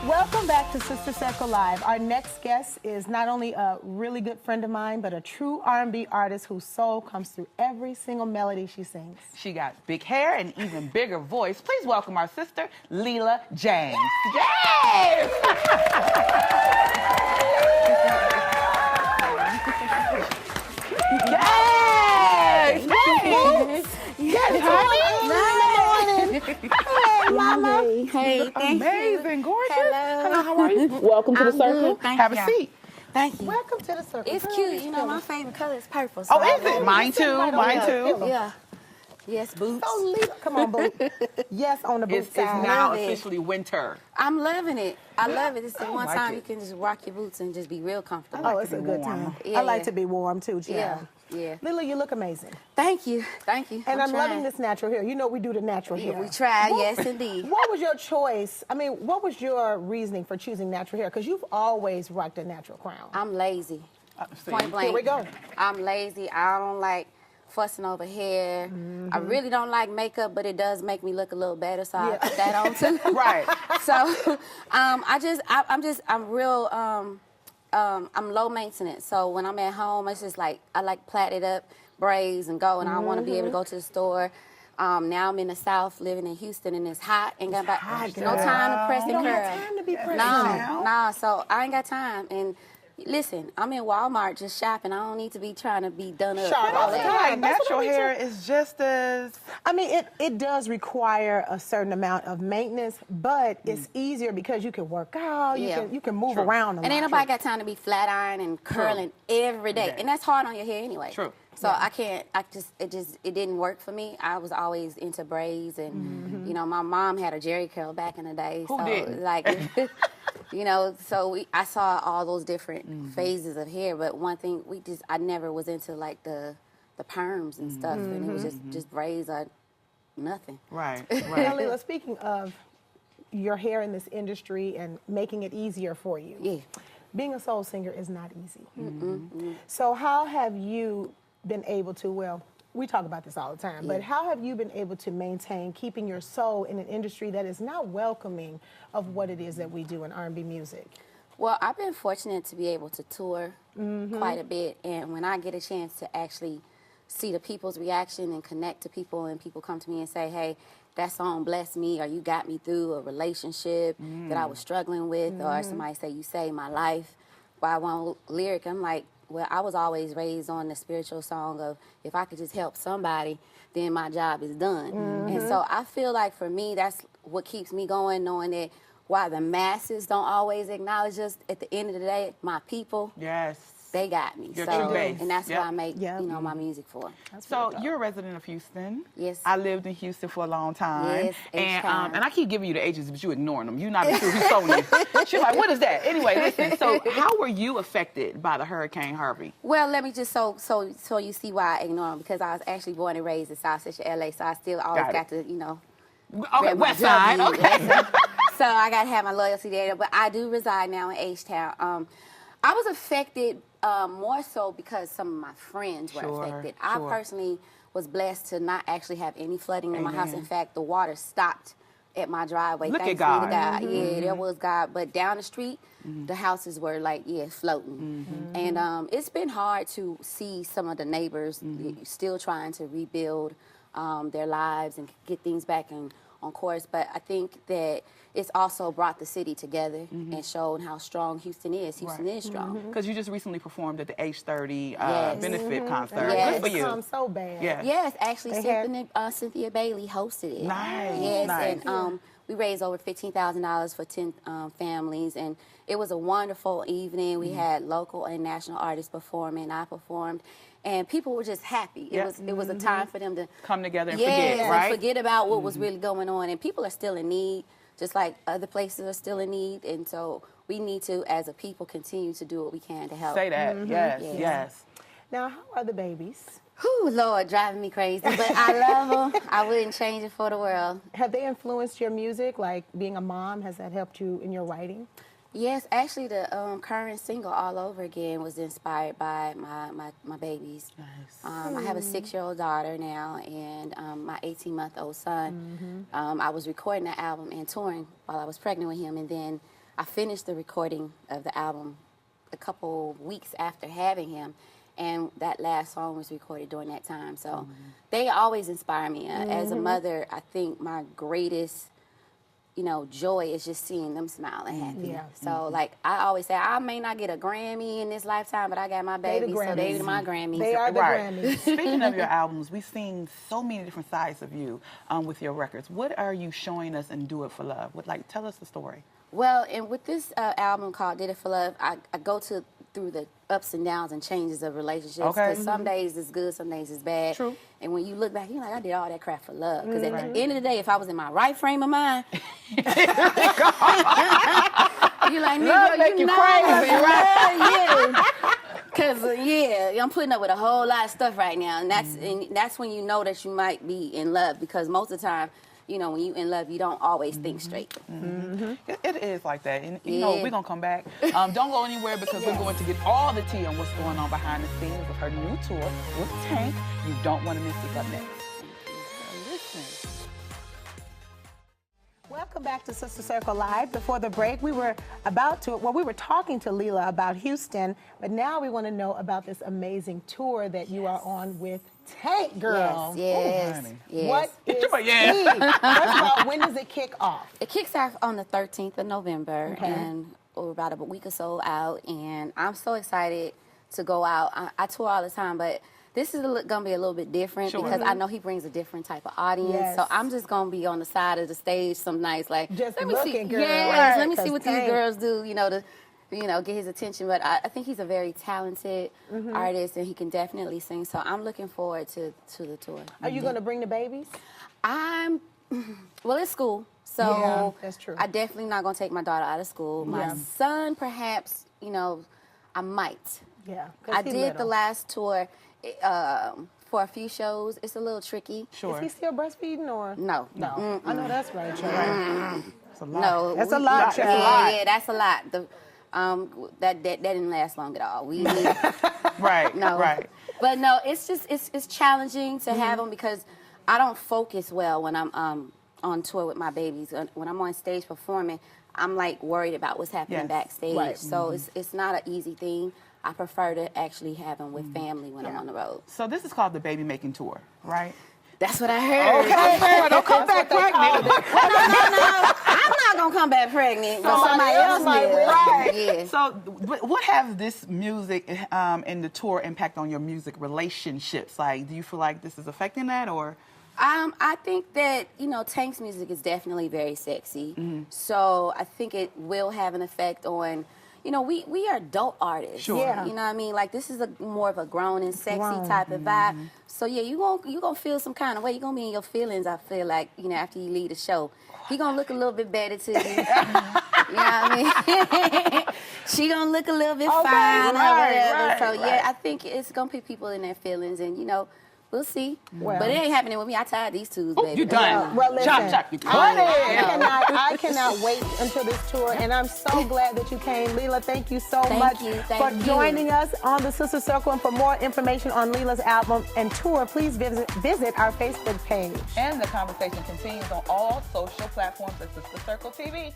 Welcome back to Sister Circle Live. Our next guest is not only a really good friend of mine, but a true R&B artist whose soul comes through every single melody she sings. She got big hair and even bigger voice. Please welcome our sister, Leela James. Yes! Yes! Yes, honey! Hey, Mama. Hey, thank Amazing, gorgeous. Hello. How are you? Welcome to the circle. Good, thank Have you. a seat. Thank you. Welcome to the circle. It's cute. You know, my favorite color is purple. Oh, is it? Mine too. Mine too. Yeah. Yes, boots. Oh, Leela, come on, boo. Yes, on the boot It's side. now Love it. officially winter. I'm loving it. I love it. It's the one like time it. you can just rock your boots and just be real comfortable. Oh, it's to a be good warm. time. Yeah, I like yeah. to be warm too, Yeah, child. yeah. Leela, you look amazing. Thank you. Thank you. And I'm trying. loving this natural hair. You know we do the natural hair. We try, yes, indeed. What was your choice? I mean, what was your reasoning for choosing natural hair? Because you've always rocked a natural crown. I'm lazy. See. Point blank. Here we go. I'm lazy. I don't like fussing over hair. I really don't like makeup, but it does make me look a little better, so I put that on too. Right. So, I'm real. I'm low maintenance. So when I'm at home, it's just like I like plait it up, braids, and go. And I want to be able to go to the store. Now I'm in the South, living in Houston, and it's hot. Ain't got no time to press and You curl. don't have time to be pressing. Nah. So I ain't got time. And listen, I'm in Walmart just shopping. I don't need to be trying to be done up. Sharp all all the that. time. That's what Natural I mean, hair too. is just as... I mean, it does require a certain amount of maintenance, but it's easier because you can work out, Yeah. you can move around a lot. And ain't nobody got time to be flat iron and curling every day. Yeah. And that's hard on your hair anyway. True. So it didn't work for me. I was always into braids and, you know, my mom had a Jerry curl back in the day. Who so didn't? like, you know, so I saw all those different phases of hair, but one thing I never was into like the perms and stuff. And it was just braids or nothing. Right, Now, right. Leela, speaking of your hair in this industry and making it easier for you, Yeah. being a soul singer is not easy. So how have you been able to, well, we talk about this all the time, but how have you been able to maintain keeping your soul in an industry that is not welcoming of what it is that we do in R&B music? Well, I've been fortunate to be able to tour quite a bit, and when I get a chance to actually see the people's reaction and connect to people, and people come to me and say, hey, that song blessed me, or you got me through a relationship that I was struggling with, or somebody say, you saved my life by one lyric, I'm like, well, I was always raised on the spiritual song of, if I could just help somebody, then my job is done. And so I feel like for me, that's what keeps me going, knowing that while the masses don't always acknowledge us, at the end of the day, my people, Yes. they got me. Your So, true base. and that's Yep. what I make, Yep. you know, my music for. So you're a resident of Houston. Yes. I lived in Houston for a long time. Yes, and and I keep giving you the ages, but you ignoring them. You're not sure who's told you. She's like, what is that? Anyway, listen. So how were you affected by the Hurricane Harvey? Well, let me just so you see why I ignore them, because I was actually born and raised in South Central LA, so I still always Got it. got to, you know. Okay, rep my West Side. W. Okay. So I got to have my loyalty there, but I do reside now in H-Town. I was affected more so because some of my friends were Sure, affected. sure. I personally was blessed to not actually have any flooding in my house. Amen. In fact, the water stopped at my driveway. Look at Thanks God. be to God. Yeah, there was God. But down the street, the houses were like, floating. And it's been hard to see some of the neighbors still trying to rebuild their lives and get things back on course. But I think that it's also brought the city together and shown how strong Houston is. Houston is strong. Because you just recently performed at the age 30 Yes. benefit concert. Yes. Good for you. It's so bad. Yeah. Yes, actually, They had- Cynthia Bailey hosted it. Nice, Yes, nice. and we raised over $15,000 for 10 families, and it was a wonderful evening. We had local and national artists performing. I performed, and people were just happy. Yep. It was a time for them to Come together and yes, forget, right? and forget about what was really going on. And people are still in need, just like other places are still in need. And so we need to, as a people, continue to do what we can to help. Say that. Yes, Yes. yes. Now, how are the babies? Whew, Lord, driving me crazy, but I love them. I wouldn't change it for the world. Have they influenced your music? Like being a mom, has that helped you in your writing? Yes, actually, the current single "All Over Again" was inspired by my babies. Nice. I have a 6-year-old daughter now, and my 18-month-old son. I was recording that album and touring while I was pregnant with him, and then I finished the recording of the album a couple weeks after having him, and that last song was recorded during that time. So they always inspire me. As a mother, I think my greatest, joy is just seeing them smile and happy. Yeah. So, like, I always say, I may not get a Grammy in this lifetime, but I got my babies, so they my Grammys. They are the Grammys. Speaking of your albums, we've seen so many different sides of you with your records. What are you showing us in Do It For Love? Tell us the story. Well, and with this album called Did It For Love, I go through the ups and downs and changes of relationships. Okay. Because some days it's good, some days it's bad. True. And when you look back, you're like, I did all that crap for love. Because at the end of the day, if I was in my right frame of mind, you're like, Love make you crazy, right? Yeah. Because, I'm putting up with a whole lot of stuff right now. And that's when you know that you might be in love. Because most of the time, when you in love, you don't always think straight. It is like that. And, we're going to come back. Don't go anywhere because we're going to get all the tea on what's going on behind the scenes with her new tour with Tank. You don't want to miss it. Up next. Listen. Welcome back to Sister Circle Live. Before the break, we were talking to Leela about Houston, but now we want to know about this amazing tour that you are on with Tank, girl. Yes. What is Yes. key? First of all, when does it kick off? It kicks off on the 13th of November, Okay. and we're about a week or so out, and I'm so excited to go out. I tour all the time, but this is going to be a little bit different because I know he brings a different type of audience. Yes. So I'm just going to be on the side of the stage some nights, like, Just let me see, looking, girl. yes, let me see 'Cause what these Tank- girls do, to get his attention. But I think he's a very talented artist, and he can definitely sing. So I'm looking forward to the tour. Are you going to bring the babies? Well, it's school, so Yeah, that's true. I definitely not gonna take my daughter out of school. My Yeah. son, perhaps, I might. Yeah. 'cause I he did the little. last tour for a few shows. It's a little tricky. Sure. Is he still breastfeeding or? No. No. I know that's right, child. It's a lot. No. That's a lot, child. Yeah, that's a lot. That didn't last long at all. Right. No. Right. But no, it's just it's challenging to have them because I don't focus well when I'm on tour with my babies. When I'm on stage performing, I'm like worried about what's happening Yes. backstage. Right. So it's not an easy thing. I prefer to actually have them with family when I'm on the road. So this is called the Baby Making Tour, right? That's what I heard. Okay, Don't come back pregnant. No. I'm not gonna come back pregnant, but somebody else might will. will. Right. Yeah. So, what has this music and the tour impact on your music relationships? Like, do you feel like this is affecting that, or? I think that, Tank's music is definitely very sexy. So I think it will have an effect on, we are adult artists. Sure. Yeah. You know what I mean? Like, this is more of a grown and sexy Grown. type of vibe. So yeah, you gonna feel some kind of way. You're gonna be in your feelings, I feel like, after you leave the show. He gonna look a little bit better to you. You know what I mean? She gonna look a little bit fine or whatever. So yeah, I think it's gonna put people in their feelings, and we'll see. Well. But it ain't happening with me. I tied these twos, Oh, baby. you done. Well, listen, Chop, you cut it. I cannot wait until this tour, and I'm so glad that you came. Leela, thank you so much for joining us on the Sister Circle. And for more information on Leela's album and tour, please visit our Facebook page. And the conversation continues on all social platforms at Sister Circle TV.